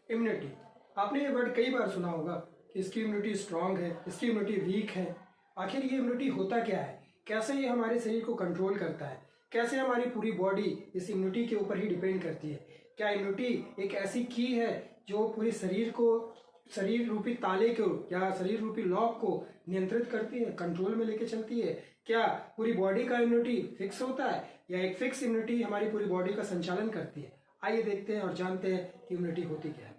Immunity, आपने ये word कई बार सुना होगा कि इसकी इम्यूनिटी स्ट्रांग है, इसकी इम्यूनिटी वीक है। आखिर ये इम्यूनिटी होता क्या है, कैसे ये हमारे शरीर को कंट्रोल करता है, कैसे हमारी पूरी बॉडी इस इम्यूनिटी के ऊपर ही डिपेंड करती है। क्या इम्यूनिटी एक ऐसी की है जो पूरे शरीर को, शरीर रूपी ताले को या शरीर रूपी लॉक को नियंत्रित करती है, कंट्रोल में लेके चलती है। क्या पूरी बॉडी का इम्यूनिटी फिक्स होता है या एक फिक्स इम्यूनिटी हमारी पूरी बॉडी का संचालन करती है। आइए देखते हैं और जानते हैं कि इम्यूनिटी होती क्या है।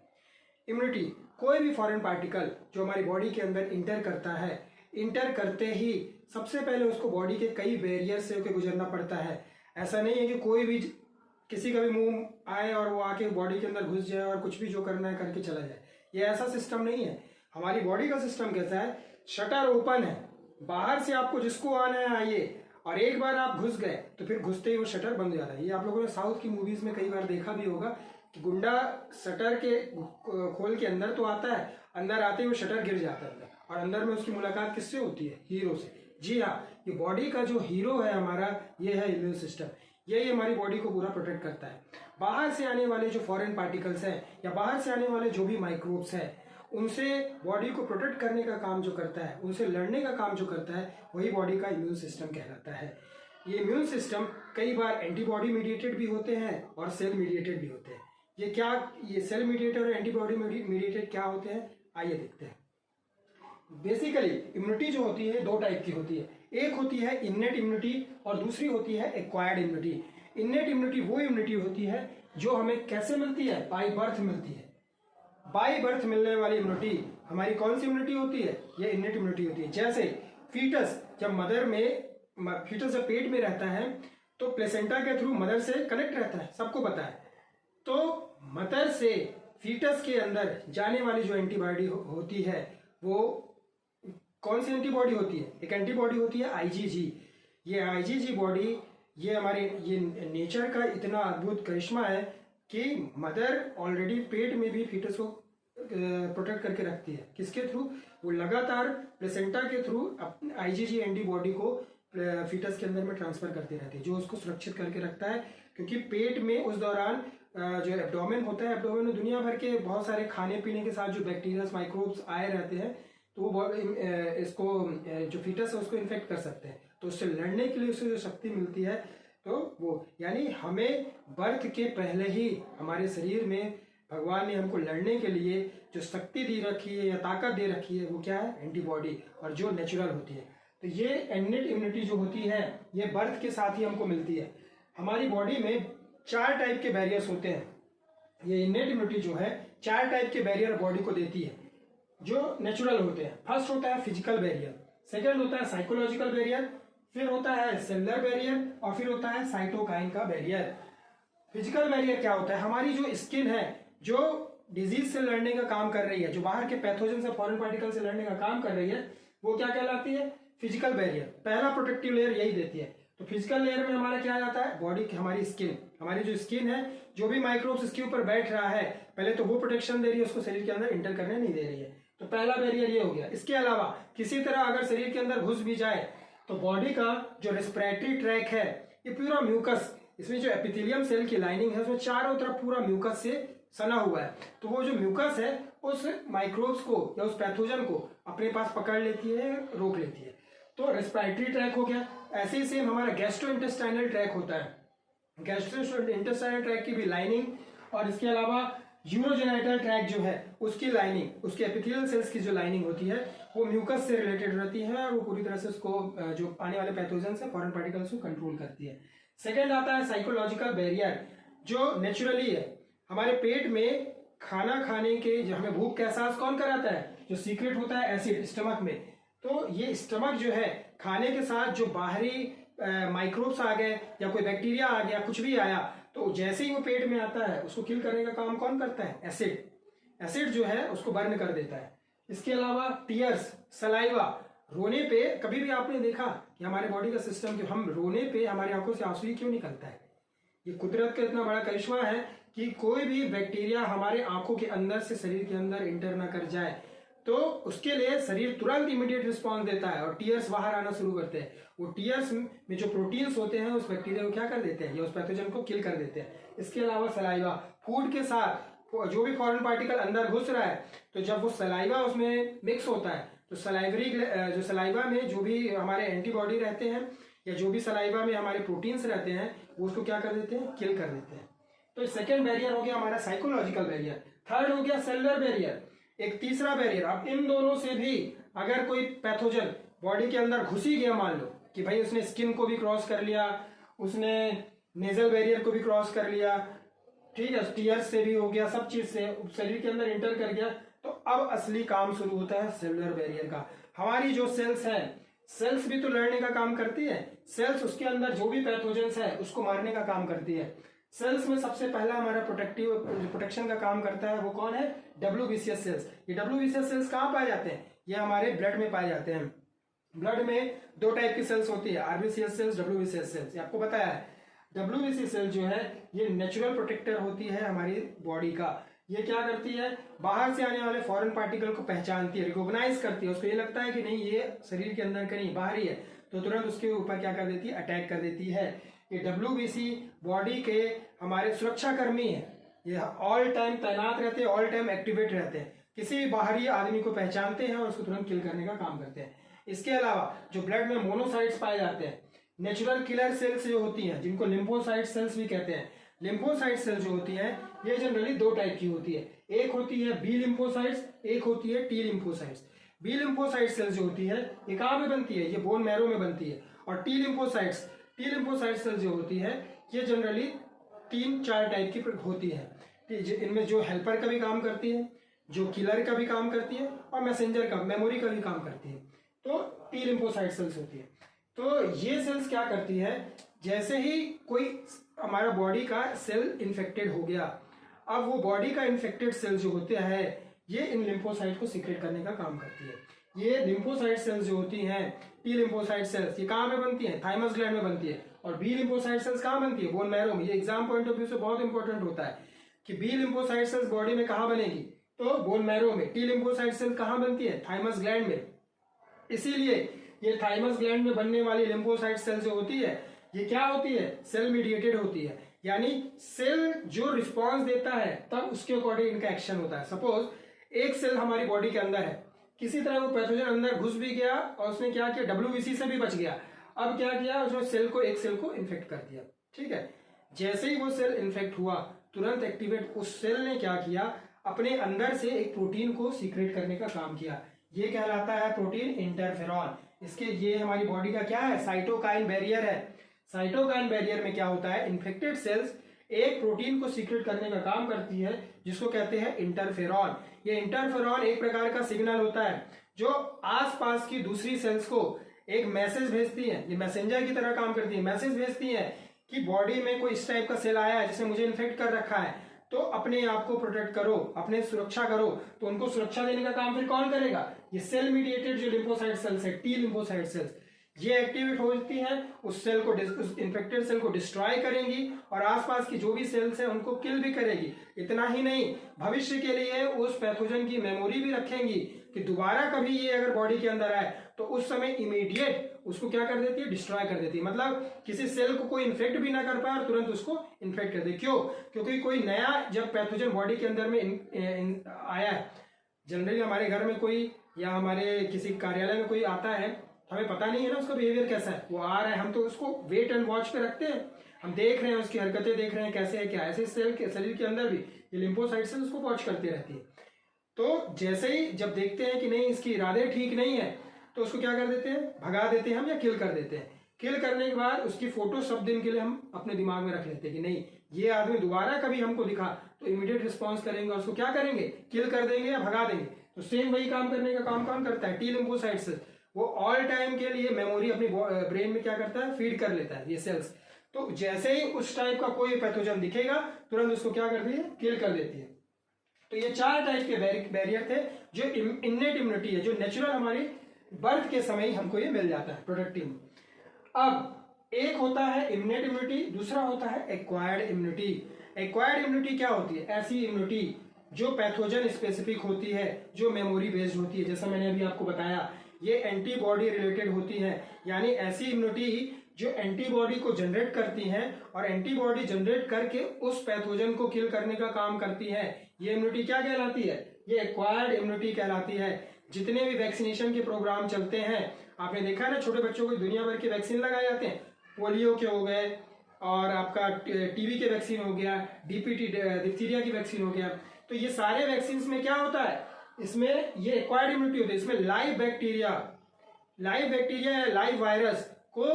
इम्यूनिटी कोई भी फॉरेन पार्टिकल जो हमारी बॉडी के अंदर इंटर करता है, इंटर करते ही सबसे पहले उसको बॉडी के कई बैरियर से होकर गुजरना पड़ता है। ऐसा नहीं है कि कोई भी किसी का भी मुंह आए और वो आके बॉडी के अंदर घुस जाए और कुछ भी जो करना है करके चला जाए। ये ऐसा सिस्टम नहीं है। हमारी बॉडी का सिस्टम कैसा है, शटर ओपन है, बाहर से आपको जिसको आना है आइए, और एक बार आप घुस गए तो फिर घुसते ही वो शटर बंद हो जाता है। ये आप लोगों ने साउथ की मूवीज में कई बार देखा भी होगा कि गुंडा शटर के खोल के अंदर तो आता है, अंदर आते ही वो शटर गिर जाता है और अंदर में उसकी मुलाकात किससे होती है, हीरो से। जी हाँ, ये बॉडी का जो हीरो है हमारा, ये है इम्यून सिस्टम। यही हमारी बॉडी को पूरा प्रोटेक्ट करता है। बाहर से आने वाले जो फॉरेन पार्टिकल्स हैं या बाहर से आने वाले जो भी माइक्रोब्स हैं, उनसे बॉडी को प्रोटेक्ट करने का काम जो करता है, उनसे लड़ने का काम जो करता है, वही बॉडी का इम्यून सिस्टम कहलाता है। ये इम्यून सिस्टम कई बार एंटीबॉडी मीडिएटेड भी होते हैं और सेल मीडिएटेड भी होते हैं। ये सेल मीडिएटेड और एंटीबॉडी मीडिएटेड क्या होते हैं, आइए देखते हैं। बेसिकली इम्यूनिटी जो होती है दो टाइप की होती है। एक होती है इन्नेट इम्यूनिटी और दूसरी होती है एक्वायर्ड इम्यूनिटी। इन्नेट इम्यूनिटी वो इम्यूनिटी होती है जो हमें कैसे मिलती है, बाय बर्थ मिलती है। बाय बर्थ मिलने वाली इम्यूनिटी हमारी कौन सी इम्यूनिटी होती है, ये इन्नेट इम्यूनिटी होती है। जैसे फीटस जब पेट में रहता है तो प्लेसेंटा के थ्रू मदर से कनेक्ट रहता है, सबको पता है। तो मदर से फीटस के अंदर जाने वाली जो एंटीबॉडी होती है वो कौन सी एंटीबॉडी होती है, एक एंटीबॉडी होती है आईजीजी। ये आईजीजी बॉडी, ये हमारे ये नेचर का इतना अद्भुत करिश्मा है कि मदर ऑलरेडी पेट में भी फीटस को प्रोटेक्ट करके रखती है। किसके थ्रू, वो लगातार प्लेसेंटा के थ्रू आईजीजी एंटीबॉडी को फीटस के अंदर में ट्रांसफर करती रहती है, जो उसको सुरक्षित करके रखता है। क्योंकि पेट में उस दौरान जो एब्डोमेन होता है, एब्डोमेन में दुनिया भर के बहुत सारे खाने पीने के साथ जो बैक्टीरिया माइक्रोब्स आए रहते हैं, तो वो इसको जो फीटस है उसको इन्फेक्ट कर सकते हैं। तो उससे लड़ने के लिए उसे जो शक्ति मिलती है, तो वो यानी हमें बर्थ के पहले ही हमारे शरीर में भगवान ने हमको लड़ने के लिए जो शक्ति दे रखी है या ताकत दे रखी है, वो क्या है, एंटीबॉडी, और जो नेचुरल होती है। तो ये इन्नेट इम्यूनिटी जो होती है ये बर्थ के साथ ही हमको मिलती है। हमारी बॉडी में 4 टाइप के बैरियर्स होते हैं। ये इन्नेट इम्यूनिटी जो है 4 टाइप के बैरियर बॉडी को देती है जो नेचुरल होते हैं। फर्स्ट होता है फिजिकल बैरियर, सेकंड होता है साइकोलॉजिकल बैरियर, फिर होता है सेलुलर बैरियर और फिर होता है साइटोकाइन का बैरियर। फिजिकल बैरियर क्या होता है, हमारी जो स्किन है जो डिजीज से लड़ने का काम कर रही है, जो बाहर के पैथोजन से, फॉरेन पार्टिकल से लड़ने का काम कर रही है, वो क्या कहलाती है, फिजिकल बैरियर। पहला प्रोटेक्टिव लेयर यही देती है। तो फिजिकल लेयर में हमारा क्या आता है, बॉडी की हमारी स्किन, हमारी जो स्किन है, जो भी माइक्रोब्स इसके ऊपर बैठ रहा है, पहले तो वो प्रोटेक्शन दे रही है, उसको शरीर के अंदर इंटर करने नहीं दे रही है। तो पहला बैरियर ये हो गया। इसके अलावा किसी तरह अगर शरीर के अंदर घुस भी जाए तो बॉडी का जो रेस्पिरेटरी ट्रैक है, ये पूरा म्यूकस, इसमें जो एपिथेलियम सेल की लाइनिंग है उसमें चारों तरफ पूरा म्यूकस से सना हुआ है। तो वो जो म्यूकस है उस माइक्रोब्स को या उस पैथोजन को अपने पास पकड़ लेती है, रोक लेती है। तो रेस्पिरेटरी ट्रैक हो गया। ऐसे ही सेम हमारा गैस्ट्रोइंटेस्टाइनल ट्रैक होता है। गैस्ट्रोइंटेस्टाइनल ट्रैक की भी लाइनिंग, और इसके अलावा यूरोजेनाइटल ट्रैक जो है उसकी लाइनिंग, उसके एपिथेलियल सेल्स की जो लाइनिंग होती है वो म्यूकस से रिलेटेड रहती है और वो पूरी तरह से उसको जो आने वाले पैथोजन से, फॉरेन पार्टिकल्स को कंट्रोल करती है। सेकेंड आता है साइकोलॉजिकल बैरियर, जो नेचुरली है। हमारे पेट में खाना खाने के, जो हमें भूख का एहसास कौन कराता है, जो सीक्रेट होता है एसिड स्टमक में। तो ये स्टमक जो है, खाने के साथ जो बाहरी माइक्रोब्स आ गए या कोई बैक्टीरिया आ गया, कुछ भी आया, तो जैसे ही वो पेट में आता है उसको किल करने का काम कौन करता है, एसिड। एसिड जो है उसको बर्न कर देता है। इसके अलावा टीयर्स, सलाइवा, रोने पे कभी भी आपने देखा कि हमारे बॉडी का सिस्टम, जो हम रोने पे हमारी आंखों से आंसू ही क्यों निकलता है, ये कुदरत का इतना बड़ा करिश्मा है कि कोई भी बैक्टीरिया हमारे आंखों के अंदर से शरीर के अंदर इंटर ना कर जाए, तो उसके लिए शरीर तुरंत इमीडिएट रिस्पॉन्स देता है और टीयर्स बाहर आना शुरू करते हैं। वो टीयर्स में जो प्रोटीन्स होते हैं उस बैक्टीरिया को क्या कर देते हैं, या उस पैथोजन को किल कर देते हैं। इसके अलावा सलाइवा, फूड के साथ जो भी फॉरेन पार्टिकल अंदर घुस रहा है, तो जब वो सलाइवा उसमें मिक्स होता है तो सलाइवरी जो सलाइवा में जो भी हमारे एंटीबॉडी रहते हैं या जो भी सलाइवा में हमारे प्रोटीन्स रहते हैं वो उसको क्या कर देते हैं, किल कर देते हैं। तो सेकेंड बैरियर हो गया हमारा साइकोलॉजिकल बैरियर। थर्ड हो गया सेलुलर बैरियर, एक तीसरा बैरियर। अब इन दोनों से भी अगर कोई पैथोजन बॉडी के अंदर घुस ही गया, मान लो कि भाई उसने स्किन को भी क्रॉस कर लिया, उसने नेजल बैरियर को भी क्रॉस कर लिया, ठीक है, टीयर्स से भी हो गया, सब चीज से शरीर के अंदर इंटर कर गया, तो अब असली काम शुरू होता है सेलुलर बैरियर का। हमारी जो सेल्स हैं, सेल्स भी तो लड़ने का काम करती है। सेल्स उसके अंदर जो भी पैथोजेंस है उसको मारने का काम करती है। सेल्स में सबसे पहला हमारा प्रोटेक्शन का काम करता है वो कौन है, डब्ल्यूबीसीएस सेल्स। ये डब्ल्यूबीसीएस सेल्स कहाँ पाए जाते हैं, ये हमारे ब्लड में पाए जाते हैं। ब्लड में दो टाइप की सेल्स होती है, आरबीसीएस सेल्स, डब्ल्यूबीसीएस सेल्स, ये आपको बताया है। डब्ल्यूबीसी सेल जो है ये नेचुरल प्रोटेक्टर होती है हमारी बॉडी का। ये क्या करती है, बाहर से आने वाले फॉरेन पार्टिकल को पहचानती है, रिकॉग्नाइज करती है। उसको ये लगता है कि नहीं ये शरीर के अंदर कहीं बाहर ही है, तो तुरंत उसके ऊपर क्या कर देती है, अटैक कर देती है। ये डब्ल्यूबीसी बॉडी के हमारे सुरक्षा कर्मी है, ये ऑल टाइम तैनात रहते हैं, ऑल टाइम एक्टिवेट रहते हैं, किसी भी बाहरी आदमी को पहचानते हैं और उसको तुरंत किल करने का काम करते हैं। इसके अलावा जो ब्लड में मोनोसाइट्स पाए जाते हैं, नेचुरल किलर सेल्स जो होती हैं, जिनको लिम्फोसाइट सेल्स भी कहते हैं, लिम्फोसाइट सेल्स जो होती हैं ये जनरली दो टाइप की होती है। एक होती है बी लिम्फोसाइट्स, एक होती है T lymphocytes. B lymphocyte cells जो होती है ये कहाँ में बनती है, ये बोन मैरो में बनती है। और टी लिम्फोसाइट सेल्स जो होती है ये जनरली 3-4 टाइप की होती है। इनमें जो हेल्पर का भी काम करती है, जो किलर का भी काम करती है और मैसेंजर का, मेमोरी का भी काम करती है, तो टी लिम्फोसाइट सेल्स होती है। तो ये सेल्स क्या करती है, जैसे ही कोई हमारा बॉडी का सेल इन्फेक्टेड हो गया, अब वो बॉडी का इन्फेक्टेड सेल जो होता है ये इन लिम्फोसाइट को सीक्रेट करने का काम करती है। ये लिम्फोसाइट सेल्स जो होती हैं, टी लिम्फोसाइट सेल्स, ये कहाँ पे बनती है, थाइमस ग्लैंड में बनती है। और बी लिम्फोसाइट सेल्स कहाँ बनती है, बोन मैरो में। ये एग्जाम पॉइंट ऑफ व्यू से बहुत इंपॉर्टेंट होता है कि बी लिम्फोसाइट सेल्स बॉडी में कहाँ बनेगी, तो बोन मैरो में। टी लिम्फोसाइट सेल कहाँ बनती है, थाइमस ग्लैंड में। इसीलिए ये थाइमस ग्लैंड में बनने वाली लिम्फोसाइट सेल जो होती है ये क्या होती है, सेल मीडिएटेड होती है, यानी सेल जो रिस्पॉन्स देता है तब उसके अकॉर्डिंग इनका एक्शन होता है। सपोज एक सेल हमारी बॉडी के अंदर है, किसी तरह वो पैथोजन अंदर घुस भी गया और उसने क्या किया, डब्ल्यूबीसी से भी बच गया। अब क्या किया, उसने एक सेल को इन्फेक्ट कर दिया, ठीक है। जैसे ही वो सेल इन्फेक्ट हुआ तुरंत एक्टिवेट उस सेल ने क्या किया, अपने अंदर से एक प्रोटीन को सीक्रेट करने का काम किया। ये कहलाता है प्रोटीन इंटरफेरॉन। इसके ये हमारी बॉडी का क्या है, साइटोकाइन बैरियर है। साइटोकाइन बैरियर में क्या होता है, इन्फेक्टेड सेल्स एक प्रोटीन को सीक्रेट करने का काम करती है जिसको कहते हैं इंटरफेरॉन। ये इंटरफेरॉन एक प्रकार का सिग्नल होता है जो आसपास की दूसरी सेल्स को एक मैसेज भेजती है। ये मैसेंजर की तरह काम करती है, मैसेज भेजती है कि बॉडी में कोई इस टाइप का सेल आया है जिसने मुझे इन्फेक्ट कर रखा है, तो अपने आप को प्रोटेक्ट करो, अपने सुरक्षा करो। तो उनको सुरक्षा देने का काम फिर कौन करेगा, ये सेल मीडिएटेड जो लिम्फोसाइट सेल्स है, टी लिम्फोसाइट सेल्स, ये एक्टिवेट होती हैं, उस सेल को, उस इन्फेक्टेड सेल को डिस्ट्रॉय करेंगी और आसपास की जो भी सेल्स हैं उनको किल भी करेगी। इतना ही नहीं, भविष्य के लिए उस पैथोजन की मेमोरी भी रखेंगी कि दोबारा कभी ये अगर बॉडी के अंदर आए तो उस समय इमीडिएट उसको क्या कर देती है, डिस्ट्रॉय कर देती है। मतलब किसी सेल को कोई इन्फेक्ट भी ना कर पाए और तुरंत उसको इन्फेक्ट कर दे। क्यों, क्योंकि कोई नया जब पैथोजन बॉडी के अंदर में आया है, जनरली हमारे घर में कोई या हमारे किसी कार्यालय में कोई आता है, हमें पता नहीं है ना उसका बिहेवियर कैसा है, वो आ रहा है, हम तो उसको वेट एंड वॉच पे रखते हैं, हम देख रहे हैं उसकी हरकतें, देख रहे हैं कैसे है क्या। ऐसे सेल के शरीर के अंदर भी ये लिम्फोसाइट सेल उसको वॉच करती रहती है। तो जैसे ही जब देखते हैं कि नहीं इसकी इरादे ठीक नहीं है तो उसको क्या कर देते हैं, भगा देते हैं हम या किल कर देते हैं। किल करने के बाद उसकी फोटो सब दिन के लिए हम अपने दिमाग में रख लेते हैं कि नहीं ये आदमी दोबारा कभी हमको दिखा तो इमीडिएट रिस्पॉन्स करेंगे और उसको क्या करेंगे, किल कर देंगे या भगा देंगे। तो सेम वही काम करने का काम कौन करता है, टी लिम्फोसाइट सेल। वो ऑल टाइम के लिए मेमोरी अपनी ब्रेन में क्या करता है, फीड कर लेता है ये सेल्स। तो जैसे ही उस टाइप का कोई पैथोजन दिखेगा तुरंत उसको क्या करती है, किल कर देती है। तो ये 4 टाइप के बैरियर थे जो इन्नेट इम्यूनिटी है, जो नेचुरल हमारी बर्थ के समय ही हमको ये मिल जाता है प्रोटेक्टिव। अब एक होता है इन्नेट इम्यूनिटी, दूसरा होता है एक्वायर्ड इम्यूनिटी। एक्वायर्ड इम्यूनिटी क्या होती है, ऐसी इम्यूनिटी जो पैथोजन स्पेसिफिक होती है, जो मेमोरी बेस्ड होती है। जैसा मैंने अभी आपको बताया ये एंटीबॉडी रिलेटेड होती है, यानी ऐसी इम्यूनिटी जो एंटीबॉडी को जनरेट करती हैं और एंटीबॉडी जनरेट करके उस पैथोजन को किल करने का काम करती है। ये इम्यूनिटी क्या कहलाती है? ये एक्वायर्ड इम्यूनिटी कहलाती है। जितने भी वैक्सीनेशन के प्रोग्राम चलते हैं, आपने देखा है ना, छोटे बच्चों को दुनिया भर के वैक्सीन लगाए जाते हैं। पोलियो के हो गए, और आपका टीबी के वैक्सीन हो गया, डीपीटी डिप्थीरिया की वैक्सीन हो गया। तो ये सारे वैक्सीन में क्या होता है? इसमें ये एक्वायर्ड इम्यूनिटी होती है। इसमें लाइव बैक्टीरिया या लाइव वायरस को,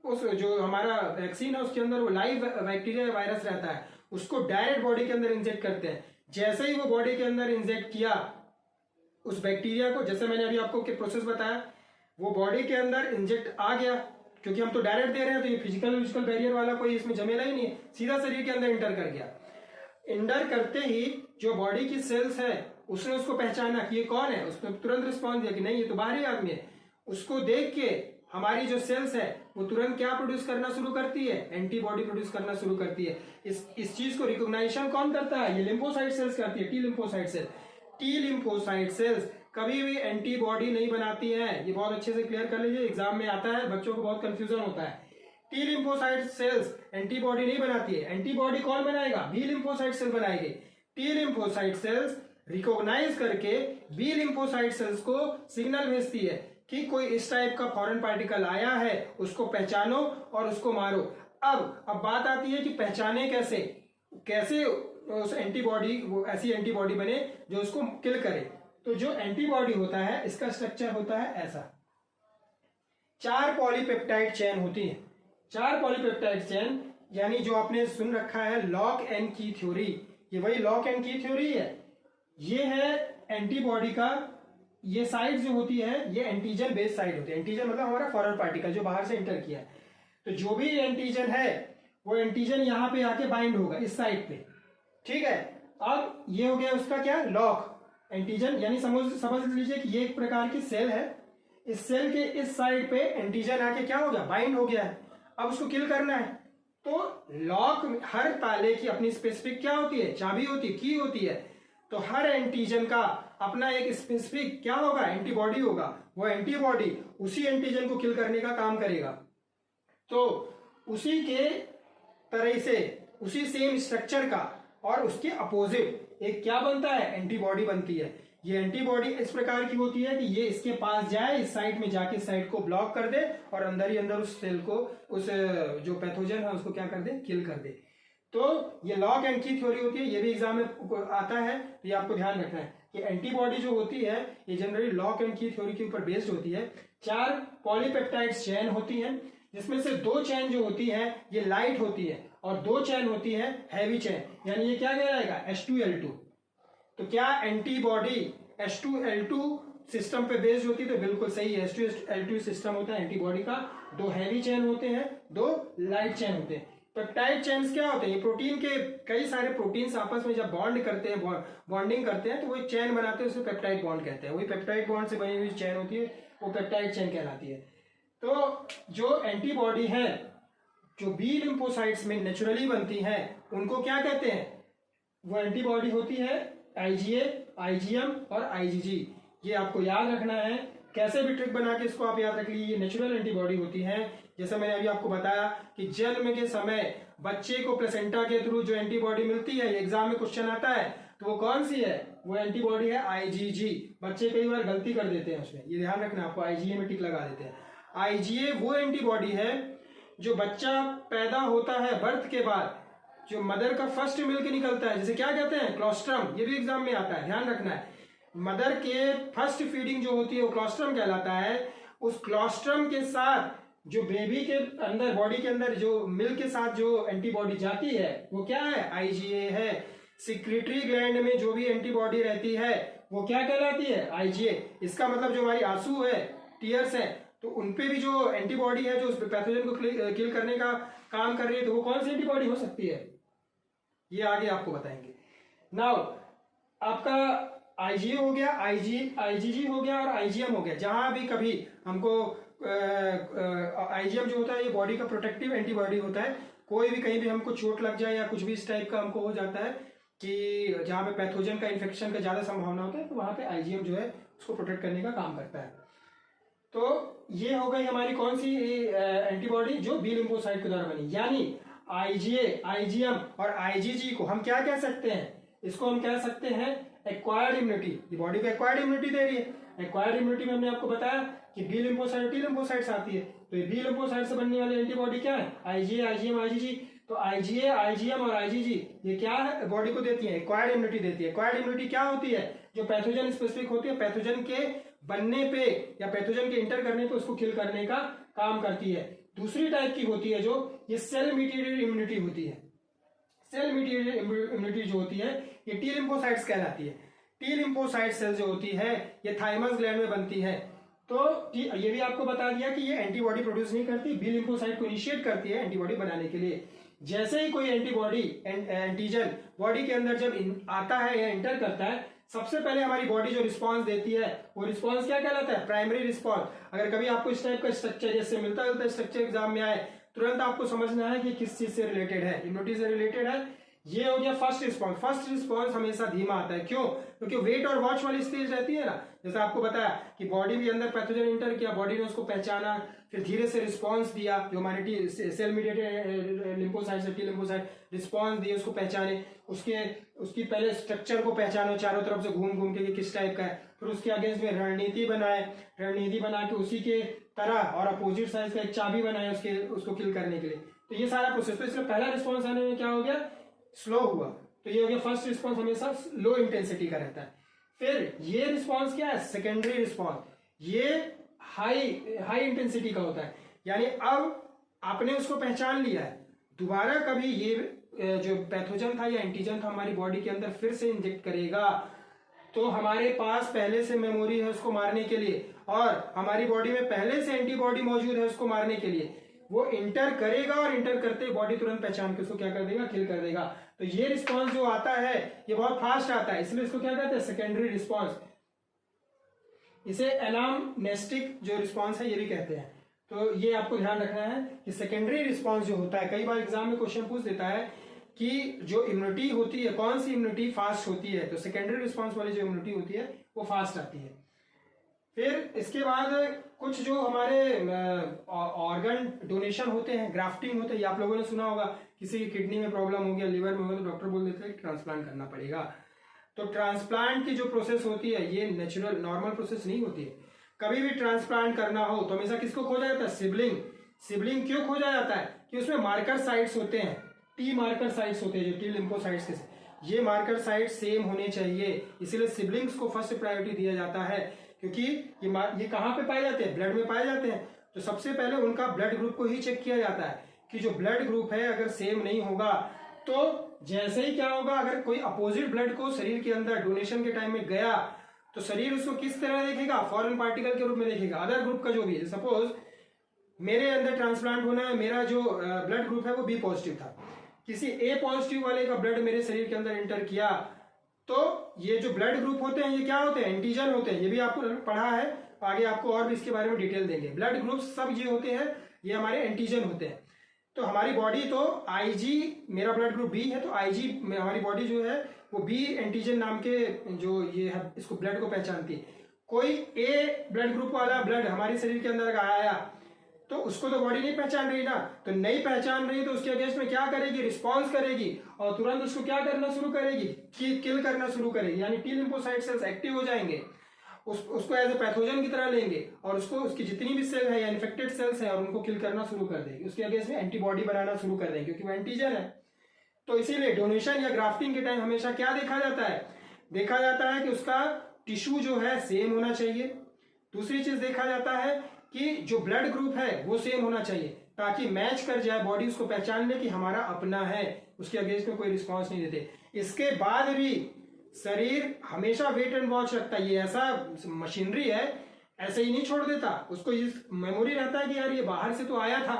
उस जो हमारा वैक्सीन है उसके अंदर वो लाइव बैक्टीरिया या वायरस रहता है, उसको डायरेक्ट बॉडी के अंदर इंजेक्ट करते हैं। जैसे ही वो बॉडी के अंदर इंजेक्ट किया उस बैक्टीरिया को, जैसे मैंने अभी आपको प्रोसेस बताया, वो बॉडी के अंदर इंजेक्ट आ गया, क्योंकि हम तो डायरेक्ट दे रहे हैं तो ये फिजिकल बैरियर वाला कोई इसमें झमेला ही नहीं है, सीधा शरीर के अंदर इंटर कर गया। इंटर करते ही जो बॉडी की सेल्स है उसने उसको पहचाना कि ये कौन है, उसने तुरंत रिस्पॉन्स दिया कि नहीं ये तो बाहरी आदमी है। उसको देख के हमारी जो सेल्स है वो तुरंत क्या प्रोड्यूस करना शुरू करती है? एंटीबॉडी प्रोड्यूस करना शुरू करती है। इस चीज को रिकॉग्नाइजेशन कौन करता है? ये लिम्फोसाइट सेल्स करती है, T lymphocyte cell. T lymphocyte cells कभी भी एंटीबॉडी नहीं बनाती है, ये बहुत अच्छे से क्लियर कर लीजिए, एग्जाम में आता है, बच्चों को बहुत कंफ्यूजन होता है। टी लिम्फोसाइट सेल्स एंटीबॉडी नहीं बनाती है। एंटीबॉडी कौन बनाएगा? बी लिम्फोसाइट सेल बनाएगी। टी लिम्फोसाइट सेल्स रिकॉग्नाइज करके बी लिम्फोसाइट सेल्स को सिग्नल भेजती है कि कोई इस टाइप का फॉरेन पार्टिकल आया है, उसको पहचानो और उसको मारो। अब बात आती है कि पहचाने कैसे उस एंटीबॉडी, वो ऐसी एंटीबॉडी बने जो उसको किल करे। तो जो एंटीबॉडी होता है इसका स्ट्रक्चर होता है ऐसा, 4 पॉलीपेप्टाइड चेन होती है। 4 पॉलीपेप्टाइड चेन, यानी जो आपने सुन रखा है लॉक एंड की थ्योरी, ये वही लॉक एंड की थ्योरी है। ये है एंटीबॉडी का, ये साइड जो होती है ये एंटीजन बेस्ड साइड होती है। एंटीजन मतलब हमारा फॉरेन पार्टिकल जो बाहर से एंटर किया है। तो जो भी एंटीजन है वो एंटीजन यहां पे आके बाइंड होगा इस साइड पे, ठीक है। अब ये हो गया उसका क्या? लॉक एंटीजन, यानी समझ लीजिए कि ये एक प्रकार की सेल है। इस सेल के इस साइड पे एंटीजन आके क्या हो गया? बाइंड हो गया है। अब उसको किल करना है। तो लॉक, हर ताले की अपनी स्पेसिफिक क्या होती है? चाबी होती है, की होती है। तो हर एंटीजन का अपना एक स्पेसिफिक क्या होगा? एंटीबॉडी होगा। वो एंटीबॉडी उसी एंटीजन को किल करने का काम करेगा। तो उसी के तरह से, उसी सेम स्ट्रक्चर का और उसके अपोजिट एक क्या बनता है? एंटीबॉडी बनती है। ये एंटीबॉडी इस प्रकार की होती है कि ये इसके पास जाए, इस साइड में जाके साइड को ब्लॉक कर दे और अंदर ही अंदर उस सेल को, उस जो पैथोजन है उसको क्या कर दे? किल कर दे। तो ये लॉक एंड की थ्योरी होती है, ये भी एग्जाम में आता है, तो ये आपको ध्यान रखना है कि एंटीबॉडी जो होती है ये जनरली लॉक एंड की थ्योरी के ऊपर बेस्ड होती है। 4 पॉलीपेप्टाइड चेन होती हैं, जिसमें से 2 चेन जो होती है ये लाइट होती है और 2 चेन होती है हैवी चेन, यानी ये क्या कहलाएगा? H2L2। तो क्या एंटीबॉडी H2L2 सिस्टम पे बेस्ड होती है? तो बिल्कुल सही है, H2L2 सिस्टम होता है एंटीबॉडी का। 2 हैवी चेन होते हैं, 2 लाइट चेन होते हैं। पेप्टाइड चेन्स क्या होते हैं? ये प्रोटीन के, कई सारे प्रोटीन्स आपस में जब बॉन्ड करते हैं, बॉन्डिंग करते हैं, तो वो चेन बनाते हैं, उसे पेप्टाइड बॉन्ड कहते हैं। वही पेप्टाइड बॉन्ड से बनी हुई चेन होती है, वो पेप्टाइड चेन कहलाती है। तो जो एंटीबॉडी है जो बी लिम्फोसाइट्स में नेचुरली बनती हैं, उनको क्या कहते हैं? वो एंटीबॉडी होती है IgA, IgM और IgG। ये आपको याद रखना है। कैसे भी ट्रिक बना के इसको आप याद रख लीजिए। ये नेचुरल एंटीबॉडी होती है। जैसे मैंने अभी आपको बताया कि जन्म के समय बच्चे को प्लेसेंटा के थ्रू जो एंटीबॉडी मिलती है, एग्जाम में क्वेश्चन आता है, तो वो कौन सी है? वो एंटीबॉडी है IgG। बच्चे कई बार गलती कर देते हैं उसमें, ये ध्यान रखना, आपको IgA में टिक लगा देते हैं। IgA वो एंटीबॉडी है जो बच्चा पैदा होता है बर्थ के बाद, जो मदर का फर्स्ट मिल्क निकलता है, जिसे क्या कहते हैं? क्लोस्ट्रम। ये भी एग्जाम में आता है, ध्यान रखना है। मदर के फर्स्ट फीडिंग जो होती है वो क्लोस्ट्रम कहलाता है। उस क्लोस्ट्रम के साथ जो बेबी के अंदर, बॉडी के अंदर जो मिल्क के साथ जो एंटीबॉडी जाती है वो क्या है? IgA है। सिक्रेटरी ग्लैंड में जो भी एंटीबॉडी रहती है वो क्या कहलाती है? IgA। इसका मतलब जो हमारी आंसू है, टीयर्स है, तो उनपे भी जो एंटीबॉडी है जो उस पैथोजन को किल करने का काम कर रही है, तो वो कौन सी एंटीबॉडी हो सकती है? ये आगे आपको बताएंगे। नाउ आपका IgA हो गया, IgG हो गया और IgM हो गया। जहां भी कभी हमको IgM जो होता है ये बॉडी का प्रोटेक्टिव एंटीबॉडी होता है। कोई भी कहीं भी हमको चोट लग जाए या कुछ भी इस टाइप का हमको हो जाता है कि जहां पे पैथोजन का इन्फेक्शन का ज्यादा संभावना होता है, तो वहां पे IgM जो है उसको प्रोटेक्ट करने का काम करता है। तो ये हो गई हमारी कौन सी एंटीबॉडी, जो बी लिम्फोसाइट के द्वारा बनी। यानी आईजीए, आईजीएम और आईजीजी को हम क्या कह सकते हैं, इसको हम कह सकते हैं एक्वायर्ड इम्यूनिटी। ये बॉडी को एक्वायर्ड इम्यूनिटी दे रही है। एक्वायर्ड इम्यूनिटी में हमने आपको बताया कि बी लिम्फोसाइट, टी लिम्फोसाइट्स आती है। तो ये बी लिम्फोसाइट से बनने वाली एंटीबॉडी क्या है, आईजीए, आईजीएम, आईजीजी। तो आईजीए, आईजीएम और आईजीजी ये क्या है, बॉडी को देती है, एक्वायर्ड इम्यूनिटी देती है। एक्वायर्ड इम्यूनिटी क्या होती है, जो पैथोजन स्पेसिफिक होती है, पैथोजन के बनने पे या पैथोजन के इंटर करने पे उसको किल करने का काम करती है। दूसरी टाइप की होती है जो ये सेल मीडिएटेड इम्यूनिटी होती है। सेल मीडिएटेड इम्यूनिटी जो होती है ये टी लिम्फोसाइट्स कहलाती है। टी लिम्फोसाइट सेल जो होती है ये थाइमस ग्लैंड में बनती है। तो ये भी आपको बता दिया कि ये एंटीबॉडी प्रोड्यूस नहीं करती, बी लिम्फोसाइट को इनिशिएट करती है एंटीबॉडी बनाने के लिए। जैसे ही कोई एंटीबॉडी एंटीजन बॉडी के अंदर जब आता है या एंटर करता है, सबसे पहले हमारी बॉडी जो रिस्पांस देती है वो रिस्पांस क्या कहलाता है, प्राइमरी रिस्पांस। अगर कभी आपको इस टाइप का स्ट्रक्चर जैसे मिलता है स्ट्रक्चर एग्जाम में आए, तुरंत आपको समझना है कि किस चीज से रिलेटेड है, इम्यूनिटी से रिलेटेड है। ये हो गया फर्स्ट रिस्पांस। फर्स्ट रिस्पांस हमेशा धीमा आता है, क्यों, क्योंकि वेट और वॉच वाली स्टेज रहती है ना। जैसे आपको बताया कि बॉडी भी अंदर पैथोजन इंटर किया, बॉडी ने उसको पहचाना, फिर धीरे से रिस्पांस दिया, जो हमारे टी सेल मीडिएटेड लिम्फोसाइट से टी लिम्फोसाइट रिस्पांस दिए, उसको पहचाने, उसकी पहले स्ट्रक्चर को पहचानो चारों तरफ से घूम घूम के किस टाइप का है, फिर उसके अगेंस्ट में रणनीति बनाए, रणनीति बना के उसी के तरह और अपोजिट साइड का एक चाबी बनाए उसको किल करने के लिए। तो ये सारा प्रोसेस, तो इसका पहला रिस्पॉन्स आने में क्या हो गया, स्लो हुआ। तो ये हो गया फर्स्ट रिस्पॉन्स, हमेशा लो इंटेंसिटी का रहता है। फिर ये रिस्पॉन्स क्या है, सेकेंडरी रिस्पॉन्स, ये हाई इंटेंसिटी का होता है। यानी अब आपने उसको पहचान लिया है, दोबारा कभी ये जो पैथोजन था या एंटीजन था हमारी बॉडी के अंदर फिर से इंजेक्ट करेगा, तो हमारे पास पहले से मेमोरी है उसको मारने के लिए, और हमारी बॉडी में पहले से एंटीबॉडी मौजूद है उसको मारने के लिए। वो इंटर करेगा और इंटर करते ही बॉडी तुरंत पहचान के उसको क्या कर देगा, किल कर देगा। तो ये रिस्पॉन्स जो आता है ये बहुत फास्ट आता है, इसलिए इसको क्या कहते हैं, सेकेंडरी रिस्पॉन्स। इसे एनामनेस्टिक जो रिस्पॉन्स है ये भी कहते हैं। तो ये आपको ध्यान रखना है कि सेकेंडरी रिस्पॉन्स जो होता है, कई बार एग्जाम में क्वेश्चन पूछ देता है कि जो इम्यूनिटी होती है कौन सी इम्यूनिटी फास्ट होती है, तो सेकेंडरी रिस्पॉन्स वाली जो इम्यूनिटी होती है वो फास्ट आती है। फिर इसके बाद कुछ जो हमारे ऑर्गन डोनेशन होते हैं, ग्राफ्टिंग होते हैं, आप लोगों ने सुना होगा, किसी की किडनी में प्रॉब्लम हो गया, लिवर में हो गया, तो डॉक्टर बोल देते हैं ट्रांसप्लांट करना पड़ेगा। तो ट्रांसप्लांट की जो प्रोसेस होती है ये नेचुरल नॉर्मल प्रोसेस नहीं होती है। कभी भी ट्रांसप्लांट करना हो तो हमेशा किसको खोजा जाता है, सिबलिंग। सिबलिंग क्यों खोजा जाता है कि उसमें मार्कर साइट्स होते हैं, टी मार्कर साइट्स होते हैं, जो टी लिम्फोसाइट्स के, ये मार्कर साइट सेम होने चाहिए, इसीलिए सिबलिंग्स को फर्स्ट प्रायोरिटी दिया जाता है। क्योंकि ये कहाँ पे पाए जाते हैं, ब्लड में पाए जाते हैं। तो सबसे पहले उनका ब्लड ग्रुप को ही चेक किया जाता है कि जो ब्लड ग्रुप है अगर सेम नहीं होगा तो जैसे ही क्या होगा, अगर कोई अपोजिट ब्लड को शरीर के अंदर डोनेशन के टाइम में गया तो शरीर उसको किस तरह देखेगा, फॉरेन पार्टिकल के रूप में देखेगा। अदर ग्रुप का जो भी है, सपोज मेरे अंदर ट्रांसप्लांट होना है, मेरा जो ब्लड ग्रुप है वो बी पॉजिटिव था, किसी ए पॉजिटिव वाले का ब्लड मेरे शरीर के अंदर एंटर किया, तो ये जो ब्लड ग्रुप होते हैं ये क्या होते हैं, एंटीजन होते हैं। ये भी आपको पढ़ा है, आगे आपको और भी इसके बारे में डिटेल देंगे। ब्लड ग्रुप सब ये होते हैं, ये हमारे एंटीजन होते हैं। तो हमारी बॉडी तो आईजी, मेरा ब्लड ग्रुप बी है, तो आईजी में हमारी बॉडी जो है वो बी एंटीजन नाम के जो ये है इसको ब्लड को पहचानती है। कोई ए ब्लड ग्रुप वाला ब्लड हमारे शरीर के अंदर आया तो उसको तो बॉडी नहीं पहचान रही ना, तो नहीं पहचान रही तो उसके अगेंस्ट में क्या करेगी, रिस्पॉन्स करेगी और तुरंत उसको क्या करना शुरू करेगी, किल करना शुरू करेगी। यानी टी लिम्फोसाइट सेल्स एक्टिव हो जाएंगे, उसको एज ए पैथोजन की तरह लेंगे और उसको उसकी जितनी भी सेल है या इन्फेक्टेड सेल्स है और उनको किल करना शुरू कर देगी, उसके अगेंस्ट में एंटीबॉडी बनाना शुरू कर देंगे क्योंकि वो एंटीजन है। तो इसीलिए डोनेशन या ग्राफ्टिंग के टाइम हमेशा क्या देखा जाता है, देखा जाता है कि उसका टिश्यू जो है सेम होना चाहिए। दूसरी चीज देखा जाता है कि जो ब्लड ग्रुप है वो सेम होना चाहिए ताकि मैच कर जाए, बॉडी उसको पहचान ले कि हमारा अपना है, उसके अगेंस्ट में कोई रिस्पॉन्स नहीं देते। इसके बाद भी शरीर हमेशा वेट एंड वॉच रखता है, ये ऐसा मशीनरी है, ऐसे ही नहीं छोड़ देता, उसको ये मेमोरी रहता है कि यार ये बाहर से तो आया था,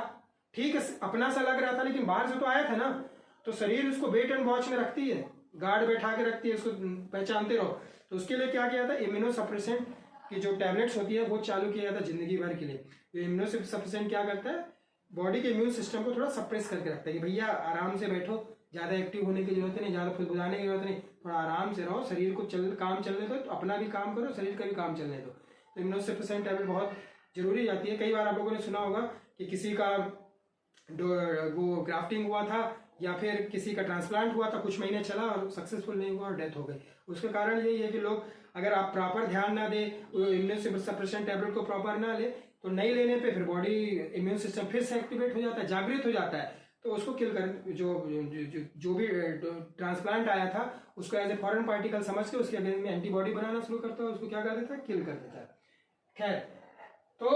ठीक है अपना सा लग रहा था लेकिन बाहर से तो आया था ना। तो शरीर उसको वेट एंड वॉच में रखती है, गार्ड बैठा के रखती है, उसको पहचानते रहो। तो उसके लिए क्या किया था, इम्यूनो सप्रेसेंट की जो टैबलेट्स होती है वो चालू किया जाता है जिंदगी भर के लिए। ये इम्यूनो सप्रेसेंट क्या करता है, बॉडी के इम्यून सिस्टम को थोड़ा सप्रेस करके रखता है कि भैया आराम से बैठो, ज्यादा एक्टिव होने की जरूरत नहीं, ज्यादा फुदफुदाने की जरूरत नहीं, थोड़ा आराम से रहो, शरीर को काम चलने दो, तो अपना भी काम करो, शरीर का भी काम चलने दो। तो इम्यूनो सप्रेसेंट टैबलेट बहुत जरूरी जाती है। कई बार आप लोगों ने सुना होगा कि किसी का वो ग्राफ्टिंग हुआ था या फिर किसी का ट्रांसप्लांट हुआ था, कुछ महीने चला और सक्सेसफुल नहीं हुआ और डेथ हो गई। उसका कारण यही है कि लोग अगर आप प्रॉपर ध्यान ना दें, इम्यून सप्रेशन टैबलेट को प्रॉपर ना ले, तो नहीं लेने पे फिर बॉडी इम्यून सिस्टम फिर से एक्टिवेट हो जाता है, जागृत हो जाता है, तो उसको किल कर जो भी ट्रांसप्लांट आया था उसको एज ए फॉरेन पार्टिकल समझ के उसके अगेंस्ट में एंटीबॉडी बनाना शुरू करता है, उसको क्या कर देता है, किल कर देता है। खैर, तो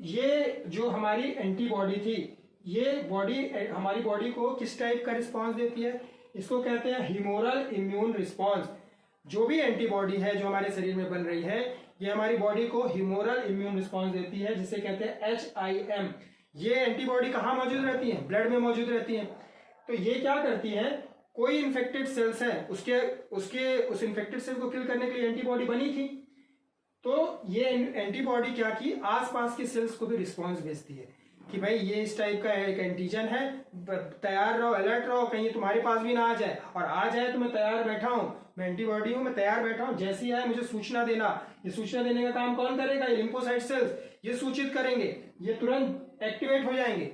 ये जो हमारी एंटीबॉडी थी, ये हमारी बॉडी को किस टाइप का रिस्पॉन्स देती है, इसको कहते हैं ह्यूमोरल इम्यून रिस्पॉन्स। जो भी एंटीबॉडी है जो हमारे शरीर में बन रही है, ये हमारी बॉडी को ह्यूमोरल इम्यून रिस्पॉन्स देती है, जिसे कहते हैं HIM। ये एंटीबॉडी कहाँ मौजूद रहती है, ब्लड में मौजूद रहती है। तो ये क्या करती है, कोई इन्फेक्टेड सेल्स है, उस इन्फेक्टेड सेल को किल करने के लिए एंटीबॉडी बनी थी, तो ये एंटीबॉडी क्या की, आसपास के सेल्स को भी रिस्पॉन्स भेजती है कि भाई ये इस टाइप का एक एंटीजन है, तैयार रहो, अलर्ट रहो, कहीं तुम्हारे पास भी ना आ जाए, और आ जाए तो मैं तैयार बैठा हूं, मैं एंटीबॉडी हूं, मैं तैयार बैठा हूं, जैसे ही आए मुझे सूचना देना। ये सूचना देने का काम कौन करेगा, ये लिम्फोसाइट सेल्स, ये सूचित करेंगे, ये तुरंत एक्टिवेट हो जाएंगे।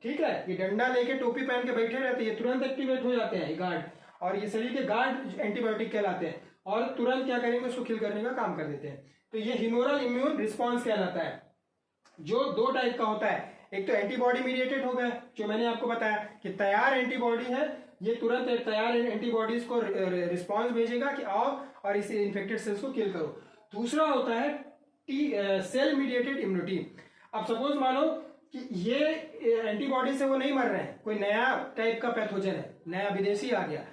ठीक है, ये डंडा लेके टोपी पहन के बैठे रहते हैं, ये तुरंत एक्टिवेट हो जाते हैं, ये गार्ड, और ये शरीर के गार्ड एंटीबायोटिक कहलाते हैं, और तुरंत क्या करेंगे, उसको किल करने का काम कर देते हैं। तो ये ह्यूमोरल इम्यून रिस्पॉन्स कहलाता है, जो दो टाइप का होता है। एक तो एंटीबॉडी मीडिएटेड हो गया, जो मैंने आपको बताया कि तैयार एंटीबॉडी है, ये तुरंत तैयार एंटीबॉडीज को रिस्पॉन्स भेजेगा कि आओ और इस इन्फेक्टेड सेल्स को किल करो। दूसरा होता है सेल मीडिएटेड इम्यूनिटी। अब सपोज मानो कि ये एंटीबॉडी से वो नहीं मर रहे हैं, कोई नया टाइप का पैथोजन है, नया विदेशी आ गया,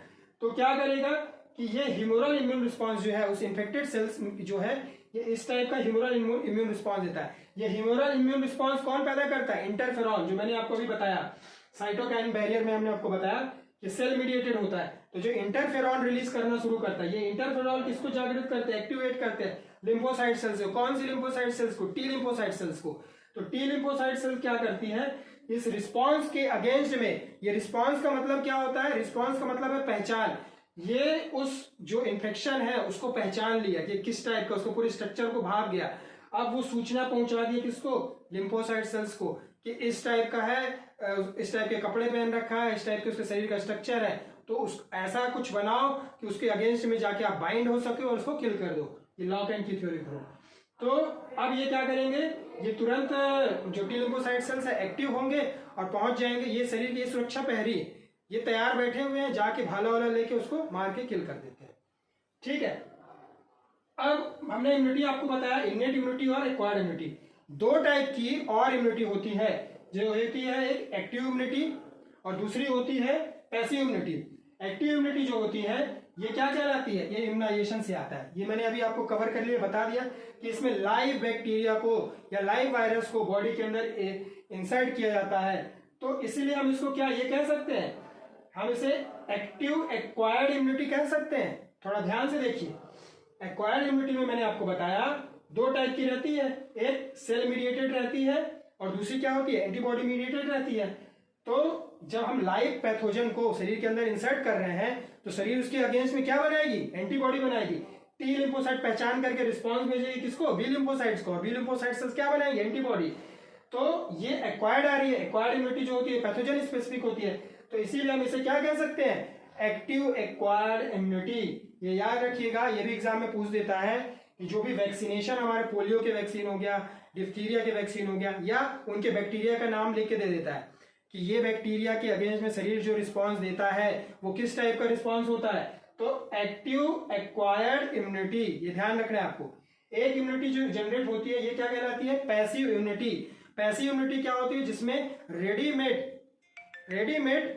तो क्या करेगा कि ये ह्यूमोरल इम्यून रिस्पॉन्स जो है उस इन्फेक्टेड सेल्स जो है, ये इस टाइप का ह्यूमोरल इम्यून रिस्पॉन्स देता है। ये ह्यूमोरल इम्यून रिस्पॉन्स कौन पैदा करता है, इंटरफेरॉन, जो मैंने आपको अभी बताया, साइटोकाइन बैरियर में हमने आपको बताया कि सेल मीडिएटेड होता है। तो जो इंटरफेरॉन रिलीज करना शुरू करता है, ये इंटरफेरॉन किसको जागृत करते हैं, एक्टिवेट करते हैं, लिम्फोसाइट सेल्स को। कौन सी लिम्फोसाइट सेल्स को, टी लिम्फोसाइट सेल्स को। तो टी लिम्फोसाइट सेल क्या करती है, इस रिस्पॉन्स के अगेंस्ट में, ये रिस्पॉन्स का मतलब क्या होता है, रिस्पॉन्स का मतलब है पहचान। ये उस जो इन्फेक्शन है उसको पहचान लिया कि किस टाइप का, उसको पूरे स्ट्रक्चर को भाग गया। अब वो सूचना पहुंचा दी किसको, लिम्फोसाइट सेल्स को, कि इस टाइप का है, इस टाइप के कपड़े पहन रखा है, इस टाइप के उसके शरीर का स्ट्रक्चर है, तो उस ऐसा कुछ बनाओ कि उसके अगेंस्ट में जाके आप बाइंड हो सके और उसको किल कर दो। ये लॉक एंड की थ्योरी करो। तो अब ये क्या करेंगे, ये तुरंत जो टी लिम्फोसाइट सेल्स है एक्टिव होंगे और पहुंच जाएंगे। ये शरीर की सुरक्षा पहरी, ये तैयार बैठे हुए हैं, जाके भाला वाला लेके उसको मार के किल कर देते हैं। ठीक है, अब हमने इम्यूनिटी आपको बताया, इनेट इम्यूनिटी और एक्वायर्ड इम्यूनिटी। दो टाइप की और इम्यूनिटी होती है, जो होती है एक एक्टिव इम्यूनिटी और दूसरी होती है पैसिव इम्यूनिटी। एक्टिव इम्यूनिटी जो होती है ये क्या कहलाती है, ये इम्यूनाइजेशन से आता है। ये मैंने अभी आपको कवर कर लिया, बता दिया कि इसमें लाइव बैक्टीरिया को या लाइव वायरस को बॉडी के अंदर इंसर्ट किया जाता है। तो इसीलिए हम इसको क्या ये कह सकते हैं, हम इसे एक्टिव एक्वायर्ड इम्यूनिटी कह सकते हैं। थोड़ा ध्यान से देखिए, एक्वायर्ड इम्यूनिटी में मैंने आपको बताया दो टाइप की रहती है, एक सेल मीडिएटेड रहती है और दूसरी क्या होती है, एंटीबॉडी मीडिएटेड रहती है। तो जब हम लाइव पैथोजन को शरीर के अंदर इंसर्ट कर रहे हैं तो शरीर उसके अगेंस्ट में क्या बनाएगी, एंटीबॉडी बनाएगी। टी लिम्फोसाइट पहचान करके रिस्पॉन्स भेजेगी किसको, बी लिम्फोसाइट्स को, और बी लिम्फोसाइट सेल्स क्या बनाएंगे, एंटीबॉडी। तो ये एक्वायर्ड आ रही है। एक्वायर्ड इम्यूनिटी जो होती है पैथोजन स्पेसिफिक होती है, तो इसीलिए हम इसे क्या कह सकते हैं, एक्टिव एक्वायर्ड इम्यूनिटी। ये याद रखिएगा, ये भी एग्जाम में पूछ देता है कि जो भी वैक्सीनेशन हमारे पोलियो के वैक्सीन हो गया, डिप्थीरिया के वैक्सीन हो गया, या उनके बैक्टीरिया का नाम लिख के दे देता है कि ये बैक्टीरिया के अगेंस्ट में शरीर जो रिस्पांस देता है वो किस टाइप का रिस्पांस होता है। तो एक्टिव एक्वायर्ड इम्यूनिटी, ये ध्यान रखना है आपको। एक इम्यूनिटी जो जनरेट होती है ये क्या कहलाती है, पैसिव इम्यूनिटी। पैसिव इम्यूनिटी क्या होती है, जिसमें रेडीमेड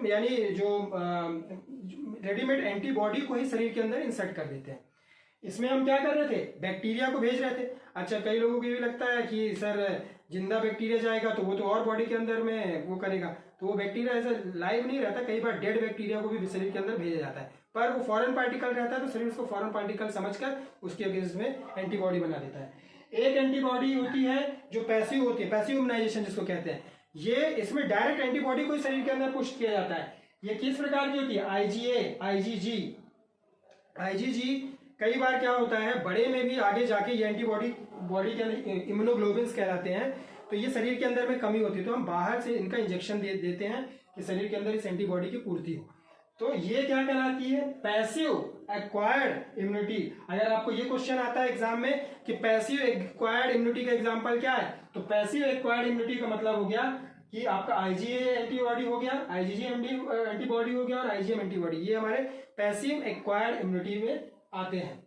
यानी जो रेडीमेड एंटीबॉडी को ही शरीर के अंदर इंसर्ट कर देते हैं। इसमें हम क्या कर रहे थे, बैक्टीरिया को भेज रहे थे। अच्छा, कई लोगों को ये भी लगता है कि सर जिंदा बैक्टीरिया जाएगा तो वो तो और बॉडी के अंदर में वो करेगा, तो वो बैक्टीरिया ऐसा लाइव नहीं रहता, कई बार डेड बैक्टीरिया को भी शरीर के अंदर भेजा जाता है, पर वो फॉरेन पार्टिकल रहता है तो शरीर उसको फॉरेन पार्टिकल समझकर उसके अगेंस्ट में एंटीबॉडी बना देता है। एक एंटीबॉडी होती है जो पैसिव होती है, पैसिव इम्यूनाइजेशन जिसको कहते हैं। ये इसमें डायरेक्ट एंटीबॉडी को शरीर के अंदर पुश किया जाता है। ये किस प्रकार की होती है, आईजीजी। कई बार क्या होता है, बड़े में भी आगे जाके ये एंटीबॉडी बॉडी के अंदर इम्यूनोग्लोबिन्स कहलाते हैं। तो ये शरीर के अंदर में कमी होती है तो हम बाहर से इनका इंजेक्शन देते हैं कि शरीर के अंदर इस एंटीबॉडी की पूर्ति हो। तो ये क्या कहलाती है? Passive acquired immunity. अगर आपको ये क्वेश्चन आता है एग्जाम में कि पैसिव एक्वायर्ड इम्यूनिटी का एग्जांपल क्या है, तो पैसिव एक्वायर्ड इम्यूनिटी का मतलब हो गया कि आपका आईजीए एंटीबॉडी हो गया, आईजीजीएम एंटीबॉडी हो गया और आईजीएम एंटीबॉडी, ये हमारे पैसिव एक्वायर्ड इम्यूनिटी में आते हैं।